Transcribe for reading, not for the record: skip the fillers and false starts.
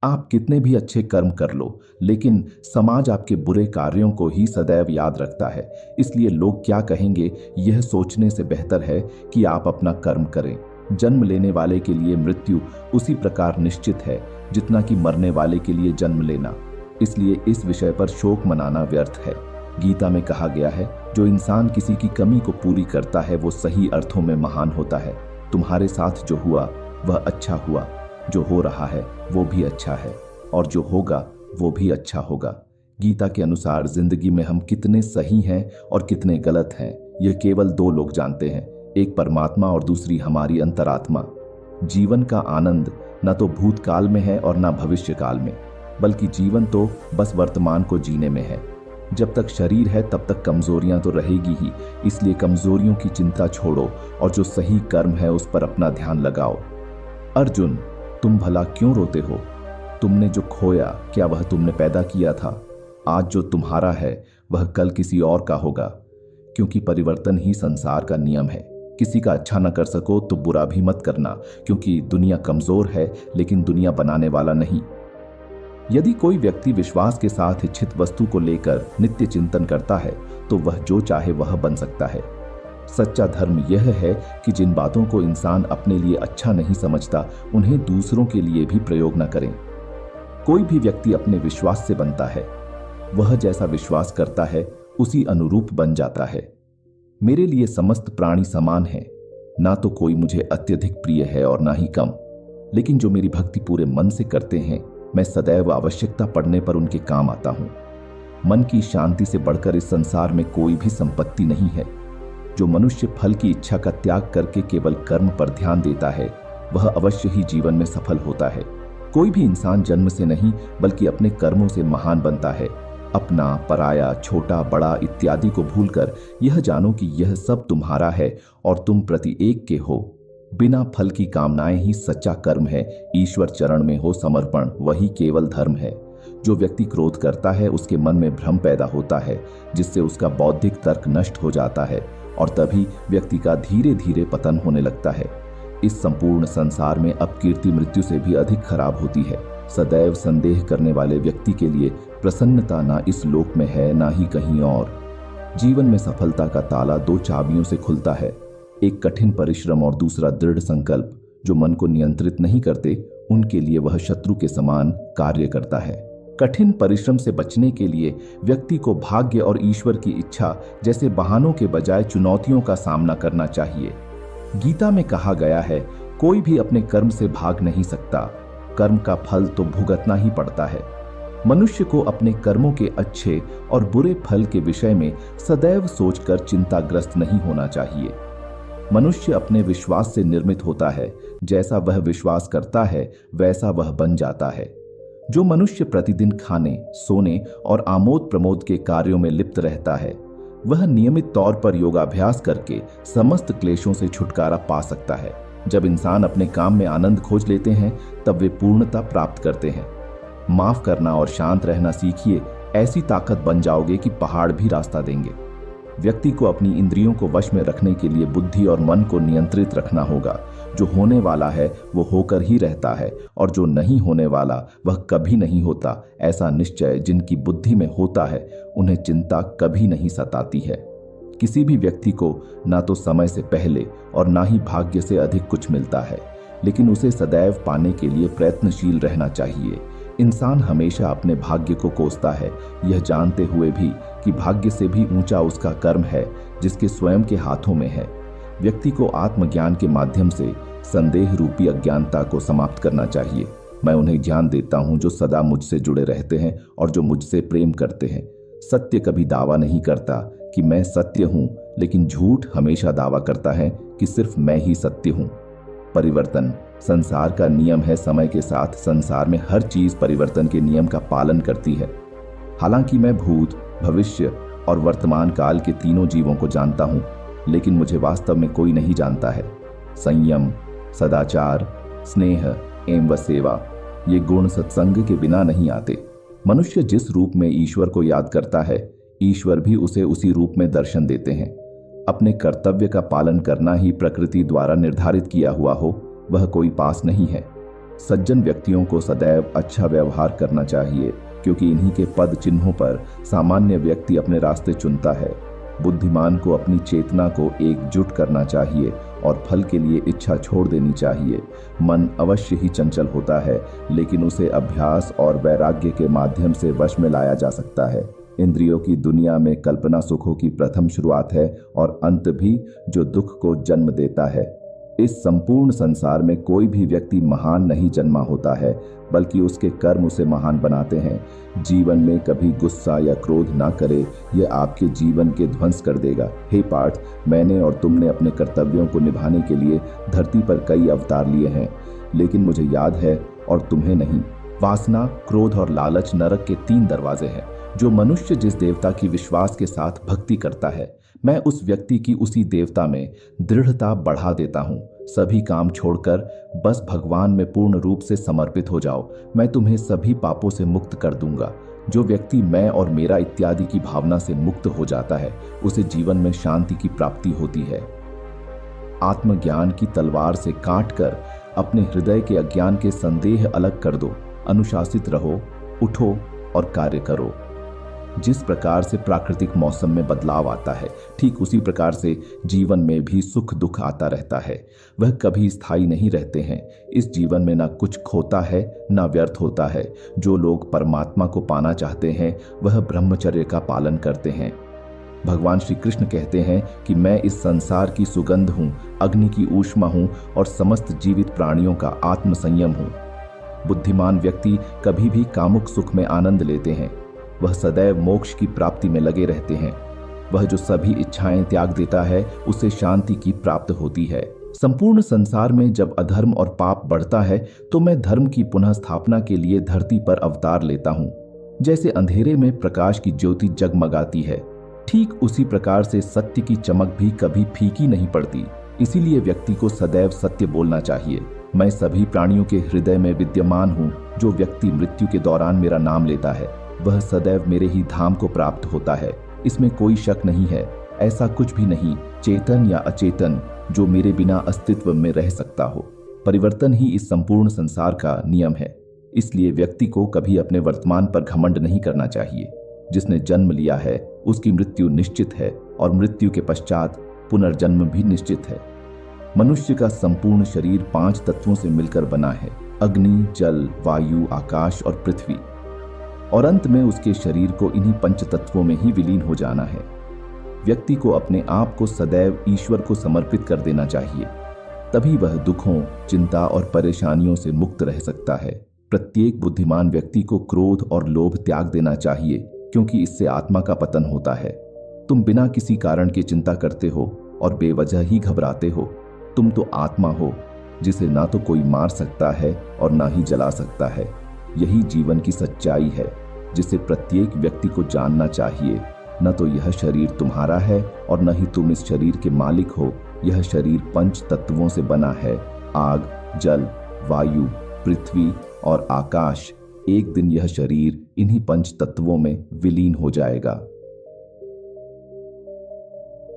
आप कितने भी अच्छे कर्म कर लो, लेकिन समाज आपके बुरे कार्यों को ही सदैव याद रखता है। इसलिए लोग क्या कहेंगे, यह सोचने से बेहतर है कि आप अपना कर्म करें। जन्म लेने वाले के लिए मृत्यु उसी प्रकार निश्चित है जितना कि मरने वाले के लिए जन्म लेना। इसलिए इस विषय पर शोक मनाना व्यर्थ है। गीता में कहा गया है, जो इंसान किसी की कमी को पूरी करता है वो सही अर्थों में महान होता है। तुम्हारे साथ जो हुआ वह अच्छा हुआ, जो हो रहा है वो भी अच्छा है, और जो होगा वो भी अच्छा होगा। गीता के अनुसार जिंदगी में हम कितने सही हैं और कितने गलत हैं, यह केवल दो लोग जानते हैं, एक परमात्मा और दूसरी हमारी अंतरात्मा। जीवन का आनंद न तो भूतकाल में है और न भविष्य काल में, बल्कि जीवन तो बस वर्तमान को जीने में है। जब तक शरीर है तब तक कमजोरियां तो रहेगी ही, इसलिए कमजोरियों की चिंता छोड़ो और जो सही कर्म है उस पर अपना ध्यान लगाओ। अर्जुन, तुम भला क्यों रोते हो? तुमने जो खोया क्या वह तुमने पैदा किया था? आज जो तुम्हारा है वह कल किसी और का होगा, क्योंकि परिवर्तन ही संसार का नियम है। किसी का अच्छा न कर सको तो बुरा भी मत करना, क्योंकि दुनिया कमजोर है लेकिन दुनिया बनाने वाला नहीं। यदि कोई व्यक्ति विश्वास के साथ इच्छित वस्तु को लेकर नित्य चिंतन करता है तो वह जो चाहे वह बन सकता है। सच्चा धर्म यह है कि जिन बातों को इंसान अपने लिए अच्छा नहीं समझता उन्हें दूसरों के लिए भी प्रयोग न करें। कोई भी व्यक्ति अपने विश्वास से बनता है, वह जैसा विश्वास करता है उसी अनुरूप बन जाता है। मेरे लिए समस्त प्राणी समान हैं, ना तो कोई मुझे अत्यधिक प्रिय है और ना ही कम, लेकिन जो मेरी भक्ति पूरे मन से करते हैं मैं सदैव आवश्यकता पड़ने पर उनके काम आता हूं। मन की शांति से बढ़कर इस संसार में कोई भी संपत्ति नहीं है। जो मनुष्य फल की इच्छा का त्याग करके केवल कर्म पर ध्यान देता है वह अवश्य ही जीवन में सफल होता है। कोई भी इंसान जन्म से नहीं बल्कि अपने कर्मों से महान बनता है। अपना, पराया, छोटा, बड़ा इत्यादि को भूलकर यह जानो कि यह सब तुम्हारा है और तुम प्रति एक के हो। बिना फल की कामनाएं ही सच्चा कर्म है। ईश्वर चरण में हो समर्पण, वही केवल धर्म है। जो व्यक्ति क्रोध करता है उसके मन में भ्रम पैदा होता है, जिससे उसका बौद्धिक तर्क नष्ट हो जाता है और तभी व्यक्ति का धीरे धीरे पतन होने लगता है। इस संपूर्ण संसार में अपकीर्ति मृत्यु से भी अधिक खराब होती है। सदैव संदेह करने वाले व्यक्ति के लिए प्रसन्नता ना इस लोक में है ना ही कहीं और। जीवन में सफलता का ताला दो चाबियों से खुलता है, एक कठिन परिश्रम और दूसरा दृढ़ संकल्प। जो मन को नियंत्रित नहीं करते उनके लिए वह शत्रु के समान कार्य करता है। कठिन परिश्रम से बचने के लिए व्यक्ति को भाग्य और ईश्वर की इच्छा जैसे बहानों के बजाय चुनौतियों का सामना करना चाहिए। गीता में कहा गया है, कोई भी अपने कर्म से भाग नहीं सकता, कर्म का फल तो भुगतना ही पड़ता है। मनुष्य को अपने कर्मों के अच्छे और बुरे फल के विषय में सदैव सोचकर चिंताग्रस्त नहीं होना चाहिए। मनुष्य अपने विश्वास से निर्मित होता है, जैसा वह विश्वास करता है वैसा वह बन जाता है। जो मनुष्य प्रतिदिन खाने, सोने और आमोद प्रमोद के कार्यों में लिप्त रहता है वह नियमित तौर पर योगाभ्यास करके समस्त क्लेशों से छुटकारा पा सकता है। जब इंसान अपने काम में आनंद खोज लेते हैं तब वे पूर्णता प्राप्त करते हैं। माफ करना और शांत रहना सीखिए, ऐसी ताकत बन जाओगे कि पहाड़ भी रास्ता देंगे। व्यक्ति को अपनी इंद्रियों को वश में रखने के लिए बुद्धि और मन को नियंत्रित रखना होगा। जो होने वाला है वो होकर ही रहता है और जो नहीं होने वाला वह कभी नहीं होता। ऐसा निश्चय जिनकी बुद्धि में होता है उन्हें चिंता कभी नहीं सताती है। किसी भी व्यक्ति को ना तो समय से पहले और ना ही भाग्य से अधिक कुछ मिलता है, लेकिन उसे सदैव पाने के लिए प्रयत्नशील रहना चाहिए। इंसान हमेशा अपने भाग्य को कोसता है, यह जानते हुए भी कि भाग्य से भी ऊंचा उसका कर्म है जिसके स्वयं के हाथों में है। व्यक्ति को आत्मज्ञान के माध्यम से संदेह रूपी अज्ञानता को समाप्त करना चाहिए। मैं उन्हें ज्ञान देता हूं जो सदा मुझसे जुड़े रहते हैं और जो मुझसे प्रेम करते हैं। सत्य कभी दावा नहीं करता कि मैं सत्य हूं, लेकिन झूठ हमेशा दावा करता है कि सिर्फ मैं ही सत्य हूं। परिवर्तन संसार का नियम है। समय के साथ संसार में हर चीज परिवर्तन के नियम का पालन करती है। हालांकि मैं भूत, भविष्य और वर्तमान काल के तीनों जीवों को जानता हूं, लेकिन मुझे वास्तव में कोई नहीं जानता है। संयम, सदाचार, स्नेह एवं सेवा, ये गुण सत्संग के बिना नहीं आते। मनुष्य जिस रूप में ईश्वर को याद करता है, ईश्वर भी उसे उसी रूप में दर्शन देते हैं। अपने कर्तव्य का पालन करना ही प्रकृति द्वारा निर्धारित किया हुआ हो, वह कोई पास नहीं है। सज्जन व्यक्तियों को सदैव अच्छा व्यवहार करना चाहिए, क्योंकि इन्हीं के पद चिन्हों पर सामान्य व्यक्ति अपने रास्ते चुनता है। बुद्धिमान को अपनी चेतना को एकजुट करना चाहिए और फल के लिए इच्छा छोड़ देनी चाहिए। मन अवश्य ही चंचल होता है, लेकिन उसे अभ्यास और वैराग्य के माध्यम से वश में लाया जा सकता है। इंद्रियों की दुनिया में कल्पना सुखों की प्रथम शुरुआत है और अंत भी, जो दुख को जन्म देता है। इस संपूर्ण संसार में कोई भी व्यक्ति महान नहीं जन्मा होता है, बल्कि उसके कर्म उसे महान बनाते हैं। जीवन में कभी गुस्सा या क्रोध ना करे, यह आपके जीवन के ध्वंस कर देगा। हे पार्थ, मैंने और तुमने अपने कर्तव्यों को निभाने के लिए धरती पर कई अवतार लिए हैं, लेकिन मुझे याद है और तुम्हें नहीं। वासना, क्रोध और लालच नरक के 3 दरवाजे हैं। जो मनुष्य जिस देवता की विश्वास के साथ भक्ति करता है, मैं उस व्यक्ति की उसी देवता में दृढ़ता बढ़ा देता हूँ। सभी काम छोड़कर बस भगवान में पूर्ण रूप से समर्पित हो जाओ, मैं तुम्हें सभी पापों से मुक्त कर दूंगा। जो व्यक्ति मैं और मेरा इत्यादि की भावना से मुक्त हो जाता है, उसे जीवन में शांति की प्राप्ति होती है। आत्मज्ञान की तलवार से काटकर अपने हृदय के अज्ञान के संदेह अलग कर दो। अनुशासित रहो, उठो और कार्य करो। जिस प्रकार से प्राकृतिक मौसम में बदलाव आता है, ठीक उसी प्रकार से जीवन में भी सुख दुख आता रहता है। वह कभी स्थायी नहीं रहते हैं। इस जीवन में ना कुछ खोता है, ना व्यर्थ होता है। जो लोग परमात्मा को पाना चाहते हैं, वह ब्रह्मचर्य का पालन करते हैं। भगवान श्री कृष्ण कहते हैं कि मैं इस संसार की सुगंध हूँ, अग्नि की ऊष्मा हूँ और समस्त जीवित प्राणियों का आत्म संयम हूँ। बुद्धिमान व्यक्ति कभी भी कामुक सुख में आनंद लेते हैं। वह सदैव मोक्ष की प्राप्ति में लगे रहते हैं। वह जो सभी इच्छाएं त्याग देता है, उसे शांति की प्राप्त होती है। संपूर्ण संसार में जब अधर्म और पाप बढ़ता है, तो मैं धर्म की पुनः स्थापना के लिए धरती पर अवतार लेता हूँ। जैसे अंधेरे में प्रकाश की ज्योति जगमगाती है, ठीक उसी प्रकार से सत्य की चमक भी कभी फीकी नहीं पड़ती। इसीलिए व्यक्ति को सदैव सत्य बोलना चाहिए। मैं सभी प्राणियों के हृदय में विद्यमान हूँ। जो व्यक्ति मृत्यु के दौरान मेरा नाम लेता है, वह सदैव मेरे ही धाम को प्राप्त होता है। इसमें कोई शक नहीं है। ऐसा कुछ भी नहीं, चेतन या अचेतन, जो मेरे बिना अस्तित्व में रह सकता हो। परिवर्तन ही इस संपूर्ण संसार का नियम है। इसलिए व्यक्ति को कभी अपने वर्तमान पर घमंड नहीं करना चाहिए। जिसने जन्म लिया है, उसकी मृत्यु निश्चित है और मृत्यु के पश्चात पुनर्जन्म भी निश्चित है। मनुष्य का संपूर्ण शरीर 5 तत्वों से मिलकर बना है: अग्नि, जल, वायु, आकाश और पृथ्वी। और अंत में उसके शरीर को इन्हीं 5 तत्वों में ही विलीन हो जाना है। व्यक्ति को अपने आप को सदैव ईश्वर को समर्पित कर देना चाहिए, तभी वह दुखों, चिंता और परेशानियों से मुक्त रह सकता है। प्रत्येक बुद्धिमान व्यक्ति को क्रोध और लोभ त्याग देना चाहिए, क्योंकि इससे आत्मा का पतन होता है। तुम बिना किसी कारण की चिंता करते हो और बेवजह ही घबराते हो। तुम तो आत्मा हो, जिसे ना तो कोई मार सकता है और ना ही जला सकता है। यही जीवन की सच्चाई है, जिसे प्रत्येक व्यक्ति को जानना चाहिए। न तो यह शरीर तुम्हारा है और न ही तुम इस शरीर के मालिक हो। यह शरीर 5 तत्वों से बना है: आग, जल, वायु, पृथ्वी और आकाश। एक दिन यह शरीर इन्हीं 5 तत्वों में विलीन हो जाएगा।